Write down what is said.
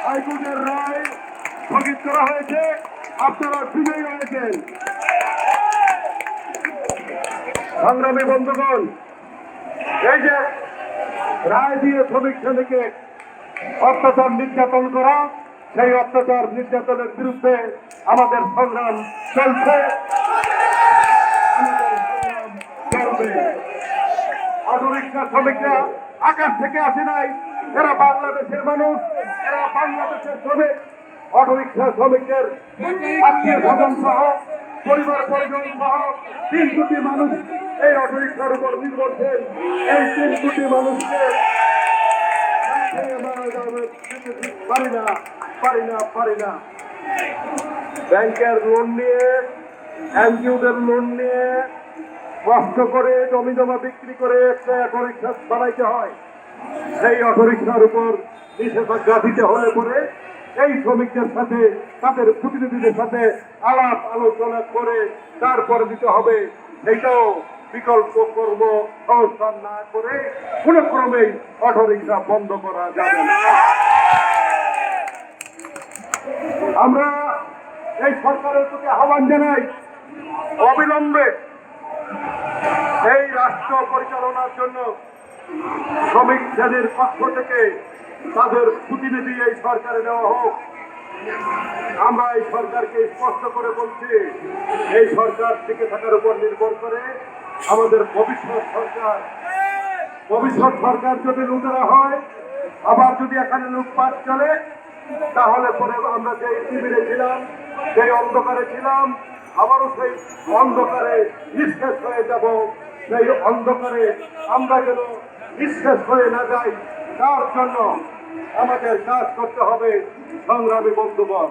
হাইকোর্টের রায় স্থগিত করা হয়েছে। আপনারা বিজয়ী হয়েছেন। সংগ্রামী বন্ধুগণ, এই যে রায় দিয়ে শ্রমিক শ্রেণীকে অত্যাচার নির্যাতন করা, সেই অত্যাচার নির্যাতনের বিরুদ্ধে আমাদের সংগ্রাম চলছে। অটোরিক্সা শ্রমিকরা আকাশ থেকে আসে নাই, এরা বাংলাদেশের মানুষ, এরা বাংলাদেশের শ্রমিক। অটোরিক্সা শ্রমিকের আত্মীয় স্বজন সহ পরিবার পরিজন সহ 3 কোটি মানুষ এই অটোরিক্সার উপর নির্ভরশীল। এই 3 কোটি মানুষকে পারি না। ব্যাংকের লোন নিয়ে, এনজিওদের লোন নিয়ে কষ্ট করে জমি জমা বিক্রি করে একটা অটোরিক্সা বানাইতে হয়। সেই অটোরিক্সার উপর নিষেধাজ্ঞা দিতে হলে পরে এই শ্রমিকদের সাথে, তাদের প্রতিনিধিদের সাথে আলাপ আলোচনা করে তারপরে দিতে হবে। এইটাও বিকল্প কর্ম সংস্থান না করে কোন ক্রমেই অটোরিক্সা বন্ধ করা যাবে না। আমরা এই সরকারের প্রতি আহ্বান জানাই, অবিলম্বে এই রাষ্ট্র পরিচালনার জন্য শ্রমিক শ্রেণীর পক্ষ থেকে তাদের প্রতিনিধি এই সরকারে দেওয়া হোক। আমরা এই সরকারকে স্পষ্ট করে বলছি, এই সরকার টিকে থাকার উপর নির্ভর করে আমাদের ভবিষ্যৎ সরকার যদি লুটেরা হয়, আবার যদি এখানে লুটপাট চলে, তাহলে পরে আমরা যে শিবিরে ছিলাম, সেই অন্ধকারে ছিলাম, আবারও সেই অন্ধকারে নিঃশেষ হয়ে যাব। সেই অন্ধকারে আমরা যেন নিঃশেষ হয়ে না যাই, তার জন্য আমাদের কাজ করতে হবে। সংগ্রামী বন্ধুগণ।